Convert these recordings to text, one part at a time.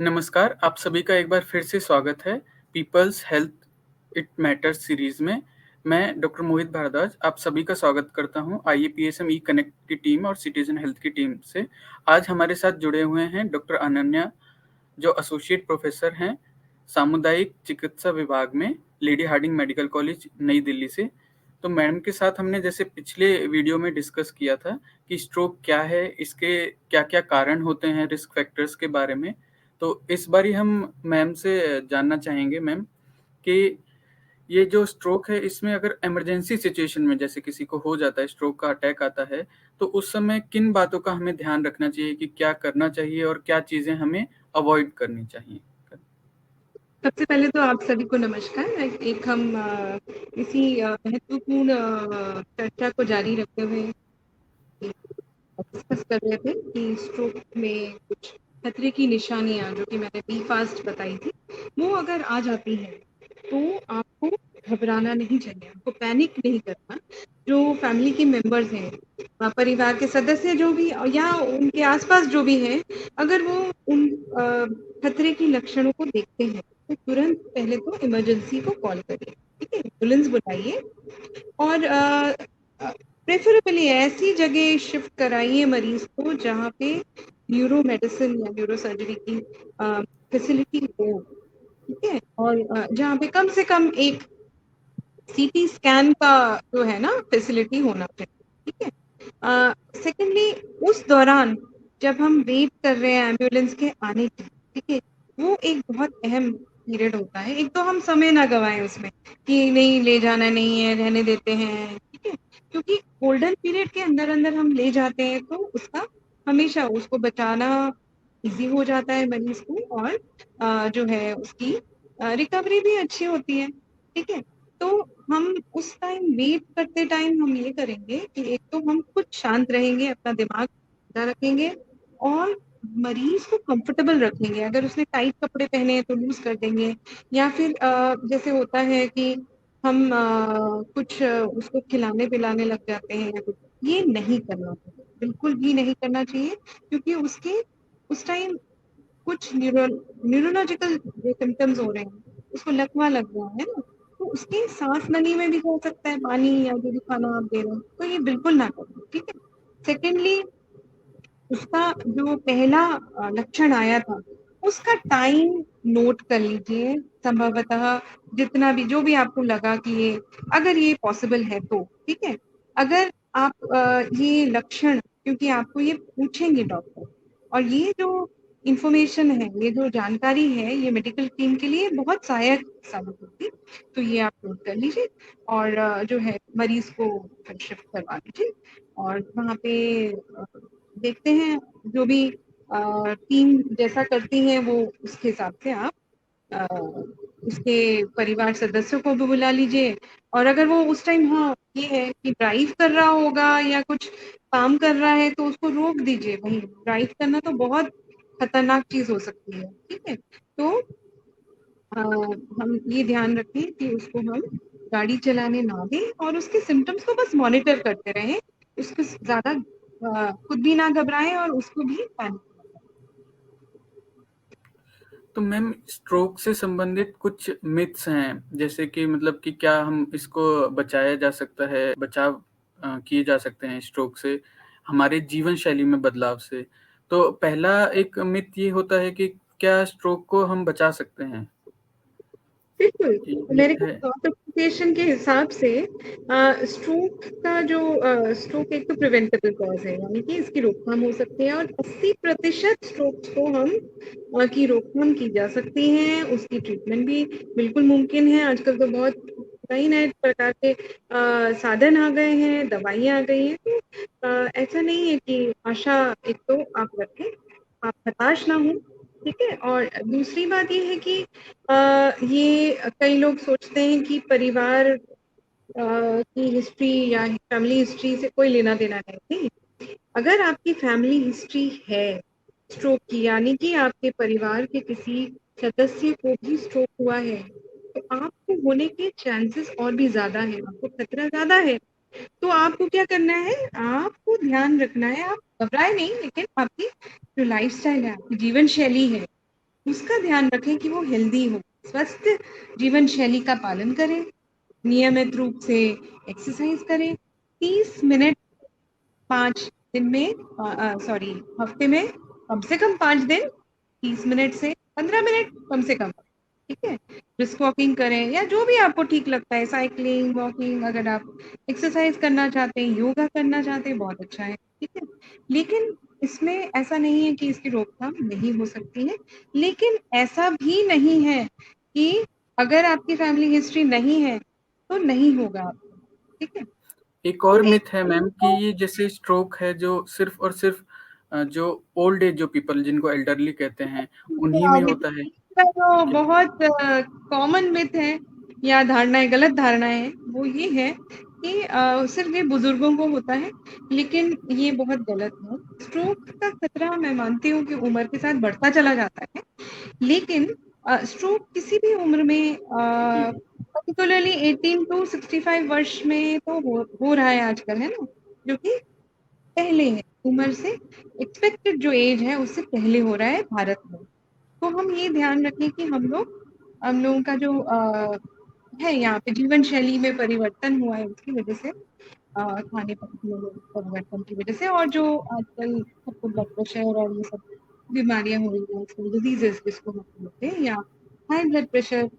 नमस्कार, आप सभी का एक बार फिर से स्वागत है people's health it matters series में। मैं डॉक्टर मोहित भारद्वाज आप सभी का स्वागत करता हूं IAPSM ई कनेक्ट की टीम और सिटीजन हेल्थ की टीम से। आज हमारे साथ जुड़े हुए हैं डॉक्टर अनन्या, जो एसोसिएट प्रोफेसर हैं सामुदायिक चिकित्सा विभाग में लेडी हार्डिंग मेडिकल कॉलेज नई दिल्ली से। तो मैडम के साथ हमने जैसे पिछले वीडियो में डिस्कस किया था कि स्ट्रोक क्या है, इसके क्या क्या कारण होते हैं, रिस्क फैक्टर्स के बारे में। तो इस बारी हम मैम से जानना चाहेंगे मैम कि ये जो स्ट्रोक है इसमें अगर इमरजेंसी सिचुएशन में जैसे किसी को हो जाता है, स्ट्रोक का अटैक आता है, तो उस समय किन बातों का हमें ध्यान रखना चाहिए कि क्या करना चाहिए और क्या चीजें हमें अवॉइड करनी चाहिए। सबसे पहले तो आप सभी को नमस्कार। एक हम इसी महत्वपूर्ण चर्चा को जारी रखते हुए डिस्कस कर रहे थे कि स्ट्रोक में कुछ खतरे की निशानियां जो कि मैंने बी फास्ट बताई थी, वो अगर आ जाती हैं तो आपको घबराना नहीं चाहिए, आपको पैनिक नहीं करना। जो फैमिली के मेंबर्स हैं, परिवार के सदस्य जो भी या उनके आसपास जो भी हैं, अगर वो उन खतरे के लक्षणों को देखते हैं तो तुरंत पहले तो इमरजेंसी को कॉल करिए, ठीक है, एम्बुलेंस बुलाइए और प्रेफरेबली ऐसी जगह शिफ्ट कराइए मरीज को जहाँ पे न्यूरो मेडिसिन या न्यूरो सर्जरी की फैसिलिटी हो, ठीक है, और जहाँ पे कम से कम एक सीटी स्कैन का जो है ना फैसिलिटी होना चाहिए, ठीक है। सेकेंडली, उस दौरान जब हम वेट कर रहे हैं एम्बुलेंस के आने की, ठीक है, वो एक बहुत अहम पीरियड होता है। एक तो हम समय ना गवाएं उसमें कि नहीं ले जाना नहीं है, रहने देते हैं, ठीक है, क्योंकि गोल्डन पीरियड के अंदर अंदर हम ले जाते हैं तो उसका हमेशा उसको बचाना इजी हो जाता है मरीज को, और जो है उसकी रिकवरी भी अच्छी होती है, ठीक है। तो हम उस टाइम वेट करते टाइम हम ये करेंगे कि एक तो हम खुद शांत रहेंगे, अपना दिमाग ठंडा रखेंगे और मरीज को कंफर्टेबल रखेंगे। अगर उसने टाइट कपड़े पहने हैं तो लूज कर देंगे, या फिर जैसे होता है कि हम कुछ उसको खिलाने पिलाने लग जाते हैं या कुछ, ये नहीं करना चाहिए, बिल्कुल भी नहीं करना चाहिए, क्योंकि उसके उस टाइम कुछ न्यूरोलॉजिकल जो सिम्टम्स हो रहे हैं, उसको लकवा लग गया है ना, तो उसकी सांस नली में भी हो सकता है पानी या जो भी खाना आप दे रहे हो, तो ये बिल्कुल ना करें, ठीक है। सेकेंडली, उसका जो पहला लक्षण आया था उसका टाइम नोट कर लीजिए, संभवतः जितना भी जो भी आपको लगा कि ये अगर ये पॉसिबल है तो, ठीक है। अगर आप ये लक्षण, क्योंकि आपको ये पूछेंगे डॉक्टर, और ये जो इंफॉर्मेशन है, ये जो जानकारी है, ये मेडिकल टीम के लिए बहुत सहायक साबित होगी, तो ये आप नोट कर लीजिए और जो है मरीज को शिफ्ट करवा लीजिए। और वहाँ पे देखते हैं जो भी टीम जैसा करती है वो उसके हिसाब से आप उसके परिवार सदस्यों को भी बुला लीजिए। और अगर वो उस टाइम, हाँ, ये है कि ड्राइव कर रहा होगा या कुछ काम कर रहा है तो उसको रोक दीजिए। वही ड्राइव करना तो बहुत खतरनाक चीज हो सकती है, ठीक है। तो हम ये ध्यान रखें कि उसको हम गाड़ी चलाने ना दें और उसके सिम्टम्स को बस मॉनिटर करते रहें, उसको ज्यादा खुद भी ना घबराएं और उसको भी पैनिक। तो मैम स्ट्रोक से संबंधित कुछ मिथ्स हैं, जैसे कि मतलब कि क्या हम इसको बचाया जा सकता है, बचाव किए जा सकते हैं स्ट्रोक से हमारे जीवन शैली में बदलाव से। तो पहला एक मिथ ये होता है कि क्या स्ट्रोक को हम बचा सकते हैं, बिल्कुल, ये मेरे मिथ को है। डॉक्यूमेंटेशन के हिसाब से स्ट्रोक का जो स्ट्रोक एक तो प्रिवेंटेबल कॉज है, यानी कि इसकी रोकथाम हो सकती है, और 80% स्ट्रोक्स को हम की रोकथाम की जा सकती है, उसकी ट्रीटमेंट भी बिल्कुल मुमकिन है। आजकल तो बहुत नए नए प्रकार के साधन आ गए हैं, दवाइयाँ आ गई हैं, तो ऐसा नहीं है कि आशा एक तो आप रखें, आप हताश ना हो, ठीक है। और दूसरी बात ये है कि ये कई लोग सोचते हैं कि परिवार की हिस्ट्री या फैमिली हिस्ट्री से कोई लेना देना नहीं। अगर आपकी फैमिली हिस्ट्री है स्ट्रोक की, यानी कि आपके परिवार के किसी सदस्य को भी स्ट्रोक हुआ है, तो आपको होने के चांसेस और भी ज्यादा है, आपको खतरा ज्यादा है। तो आपको क्या करना है, आपको ध्यान रखना है, आप घबराए नहीं, लेकिन आपकी जो लाइफस्टाइल है, आपकी जीवन शैली है, उसका ध्यान रखें कि वो हेल्दी हो, स्वस्थ जीवन शैली का पालन करें, नियमित रूप से एक्सरसाइज करें, 30 मिनट 5 दिन में, सॉरी, हफ्ते में कम से कम 5 दिन, 30 मिनट से 15 मिनट कम से कम, ठीक है। ब्रिस्क वॉकिंग करें या जो भी आपको ठीक लगता है, साइकिलिंग, वॉकिंग, अगर आप एक्सरसाइज करना चाहते हैं, योगा करना चाहते हैं, बहुत अच्छा है, ठीक है। लेकिन इसमें ऐसा नहीं है कि इसकी रोकथाम नहीं हो सकती है, लेकिन ऐसा भी नहीं है कि अगर आपकी फैमिली हिस्ट्री नहीं है तो नहीं होगा आपको, ठीक है। एक तो और एक मिथ है मैम कि ये जैसे स्ट्रोक है जो सिर्फ और सिर्फ जो ओल्ड एज जो पीपल जिनको एल्डरली कहते हैं उन्हीं में होता है। का जो क्या? बहुत कॉमन मिथ है या धारणाएं, गलत धारणाएं हैं, वो ये है कि सिर्फ ये बुजुर्गों को होता है, लेकिन ये बहुत गलत है। स्ट्रोक का खतरा मैं मानती हूँ कि उम्र के साथ बढ़ता चला जाता है, लेकिन स्ट्रोक किसी भी उम्र में, जी। पर्टिकुलरली 18 to 65 वर्ष में तो हो रहा है आजकल, है ना, जो कि पहले है, उम्र से एक्सपेक्टेड जो एज है उससे पहले हो रहा है भारत में। तो हम ये ध्यान रखें कि हम लोगों का जो है यहाँ पे जीवन शैली में परिवर्तन हुआ है उसकी वजह से, खाने पीने में परिवर्तन की वजह से, और जो आजकल सबको ब्लड प्रेशर और ये सब बीमारियां हो रही हैं, डिजीजेस जिसको हम बोलते हैं, या हाई ब्लड प्रेशर,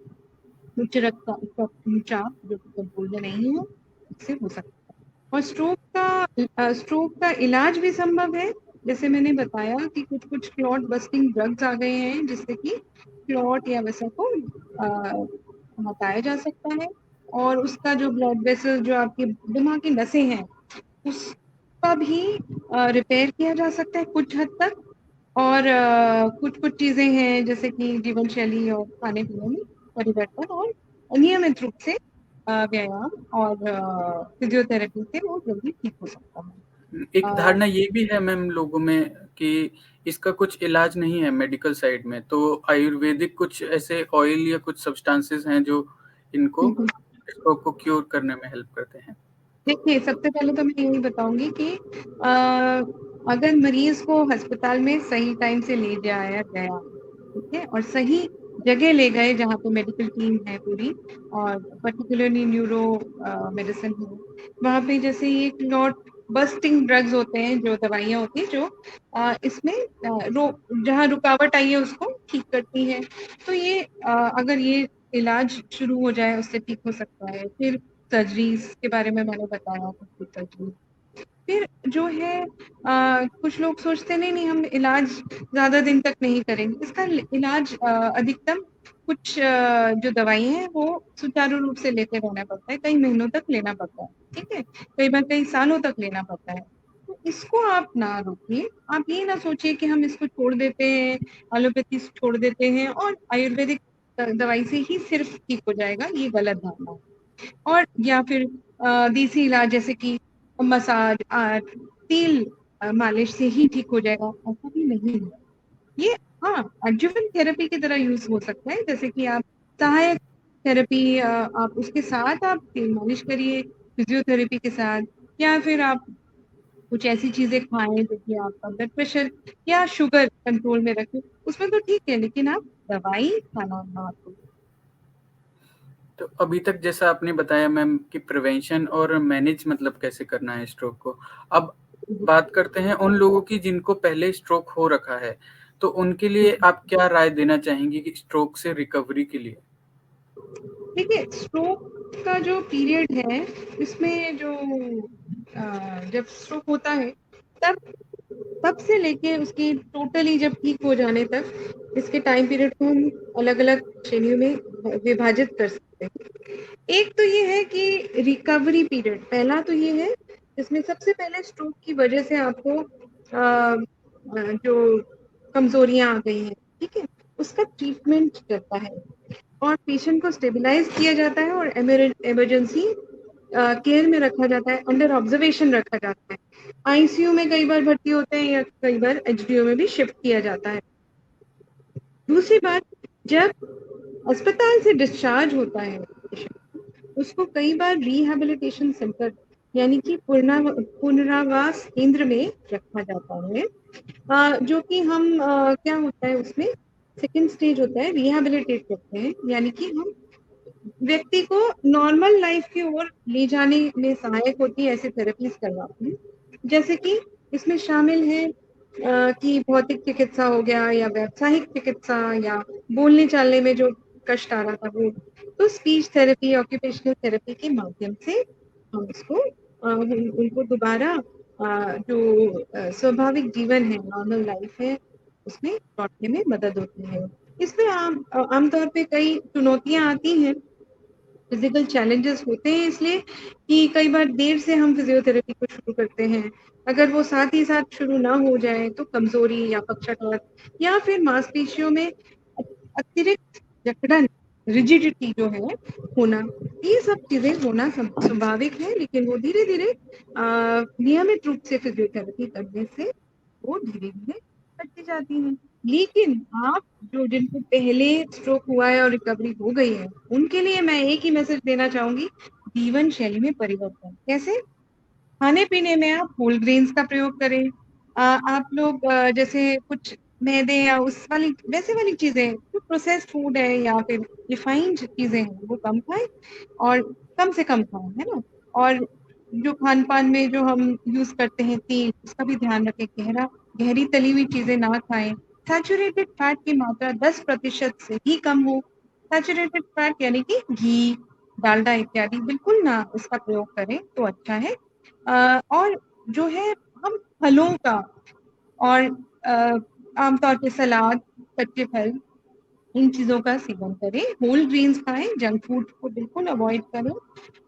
उच्च रक्तचाप जो कि कंट्रोल में नहीं है, इससे हो सकता है। और स्ट्रोक का इलाज भी संभव है। जैसे मैंने बताया कि कुछ कुछ क्लॉट बस्टिंग ड्रग्स आ गए हैं, जिससे कि क्लॉट या वैसा को हटाया जा सकता है, और उसका जो ब्लड वेसल, जो आपके दिमाग की नसें हैं, उसका भी रिपेयर किया जा सकता है कुछ हद तक। और कुछ कुछ चीजें हैं जैसे कि जीवन शैली और खाने पीने में परिवर्तन, और नियमित रूप से व्यायाम और फिजियोथेरेपी से वो जल्दी ठीक हो सकता है। एक अ, धारणा ये भी है मैम लोगों में कि इसका कुछ इलाज नहीं है मेडिकल साइड में, तो आयुर्वेदिक कुछ ऐसे ऑयल या कुछ सब्सटेंसेस हैं जो इनको स्ट्रोक को क्योर करने में हेल्प करते हैं। देखिए, सबसे पहले तो मैं यही बताऊंगी कि अगर मरीज को अस्पताल में सही टाइम से ले जाया गया, ठीक है, और सही जगह ले गए जहाँ पे मेडिकल टीम है पूरी, और पर्टिकुलरली न्यूरो मेडिसिन है, वहाँ पे जैसे ये क्लॉट बस्टिंग ड्रग्स होते हैं, जो दवाइयाँ होती हैं जो इसमें जहाँ रुकावट आई है उसको ठीक करती है, तो ये अगर ये इलाज शुरू हो जाए उससे ठीक हो सकता है। फिर सर्जरीज के बारे में मैंने बताया, कुछ सर्जरी। फिर जो है कुछ लोग सोचते नहीं नहीं हम इलाज ज्यादा दिन तक नहीं करेंगे, इसका इलाज अधिकतम कुछ जो दवाई है वो सुचारू रूप से लेते रहना पड़ता है, कई महीनों तक लेना पड़ता है, ठीक है, कई बार कई सालों तक लेना पड़ता है। तो इसको आप ना रोकिए, आप ये ना सोचिए कि हम इसको छोड़ देते हैं, एलोपैथी छोड़ देते हैं और आयुर्वेदिक दवाई से ही सिर्फ ठीक हो जाएगा, ये गलत धारणा है। और या फिर देसी इलाज जैसे कि मसाज, तेल मालिश से ही ठीक हो जाएगा, ऐसा भी नहीं है ये। हाँ, एडजुवेंट थेरेपी की तरह यूज हो सकता है, जैसे कि आप सहायक थेरेपी, आप उसके साथ आप तेल मालिश करिए फिजियोथेरेपी के साथ, या फिर आप कुछ ऐसी चीजें खाएं जो कि आपका ब्लड प्रेशर या शुगर कंट्रोल में रखें, उसमें तो ठीक है, लेकिन आप दवाई खाना ना। तो अभी तक जैसा आपने बताया मैम कि प्रिवेंशन और मैनेज मतलब कैसे करना है स्ट्रोक को। अब बात करते हैं उन लोगों की जिनको पहले स्ट्रोक हो रखा है, तो उनके लिए आप क्या राय देना चाहेंगी कि स्ट्रोक से रिकवरी के लिए? देखिए, स्ट्रोक का जो पीरियड है, इसमें जो जब स्ट्रोक होता है, तब तब से लेके उसकी टोटली जब ठीक हो जाने तक, इसके टाइम पीरियड को हम अलग अलग श्रेणियों में विभाजित कर सकते हैं। एक तो ये है कि रिकवरी पीरियड, पहला तो ये है जिसमें सबसे पहले स्ट्रोक की वजह से आपको जो कमजोरियां आ गई हैं, ठीक है, उसका ट्रीटमेंट करता है, और पेशेंट को स्टेबलाइज किया जाता है, और इमरजेंसी केयर में रखा जाता है, अंडर ऑब्जर्वेशन रखा जाता है, आईसीयू में कई बार भर्ती होते हैं, या कई बार एचडीयू में भी शिफ्ट किया जाता है। दूसरी बात, जब अस्पताल से डिस्चार्ज होता है उसको कई बार रिहैबिलिटेशन सेंटर, यानी कि पुनरावास केंद्र में रखा जाता है, जो कि हम क्या होता है उसमें, सेकंड स्टेज होता है रिहैबिलिटेट करते हैं, यानी कि हम व्यक्ति को नॉर्मल लाइफ की ओर ले जाने में सहायक होती है ऐसे थेरेपीज करवाते हैं। जैसे कि इसमें शामिल है कि भौतिक चिकित्सा हो गया, या व्यावसायिक चिकित्सा, या बोलने चालने में जो कष्ट आ रहा था वो, तो स्पीच थेरेपी, ऑक्यूपेशनल थेरेपी के माध्यम से हम इसको उनको दोबारा जो स्वाभाविक जीवन है, नॉर्मल लाइफ है, उसमें लौटने में मदद होती है। इसमें आमतौर पे कई चुनौतियां आती हैं, फिजिकल चैलेंजेस होते हैं, इसलिए कि कई बार देर से हम फिजियोथेरेपी को शुरू करते हैं। अगर वो साथ ही साथ शुरू ना हो जाए तो कमजोरी या पक्षाघात या फिर मांसपेशियों में अतिरिक्त जकड़न, रिजिडिटी जो है होना, ये सब चीजें होना स्वाभाविक है, लेकिन वो धीरे धीरे नियमित रूप से फिजियोथेरेपी करने से वो धीरे धीरे कटती जाती है। लेकिन आप जो जिनको पहले स्ट्रोक हुआ है और रिकवरी हो गई है, उनके लिए मैं एक ही मैसेज देना चाहूंगी, जीवन शैली में परिवर्तन कैसे, खाने पीने में आप होल ग्रेन्स का प्रयोग करें। आप लोग जैसे कुछ मैदे या उस वाली वैसे वाली चीजें, जो प्रोसेस्ड फूड है या फिर रिफाइंड चीजें हैं, वो कम खाएं और कम से कम खाएं, है ना। और जो खान पान में जो हम यूज करते हैं तेल, उसका भी ध्यान रखें, गहरी तली हुई चीजें ना खाएं। सैचुरेटेड फैट की मात्रा 10% से भी कम हो। सैचुरेटेड फैट यानी कि घी, डालडा इत्यादि बिल्कुल ना इसका प्रयोग करें तो अच्छा है। और जो है हम फलों का और आमतौर पे सलाद, कच्चे फल, इन चीजों का सेवन करें, होल ग्रेन्स खाएं, जंक फूड को बिल्कुल अवॉइड करें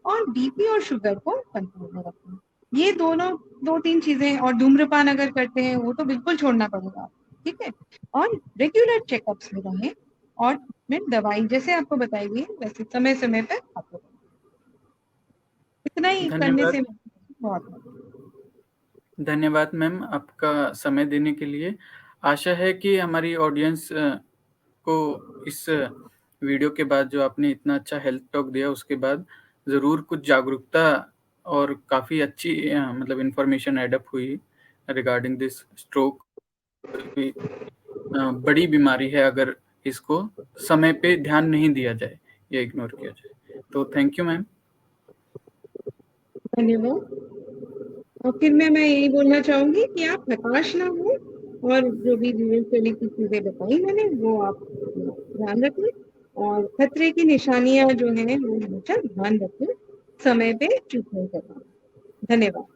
और बीपी और शुगर को कंट्रोल में रखें। ये दोनों 2-3 चीजें, और धूम्रपान अगर करते हैं वो तो बिल्कुल छोड़ना पड़ेगा, ठीक है। और रेगुलर चेकअप्स में रहें, और ट्रीटमेंट दवाई जैसे आपको बताई गई वैसे समय समय पर खाते रहें। इतना ही करने धन्यवाद। से बहुत धन्यवाद मैम, आपका समय देने के लिए। आशा है कि हमारी ऑडियंस को इस वीडियो के बाद, जो आपने इतना अच्छा हेल्थ टॉक दिया, उसके बाद ज़रूर कुछ जागरूकता और काफ़ी अच्छी मतलब इन्फॉर्मेशन एडअप हुई रिगार्डिंग दिस स्ट्रोक। बड़ी बीमारी है अगर इसको समय पे ध्यान नहीं दिया जाए या इग्नोर किया जाए। तो थैंक यू मैम। धन्यवाद। और फिर मैं यही बोलना चाहूंगी कि आप हताश ना हो, और जो भी जीवन शैली की चीजें बताई मैंने वो आप ध्यान रखें, और खतरे की निशानियां जो है वो हमेशा ध्यान रखें, समय पे ट्रीटमेंट करना। धन्यवाद।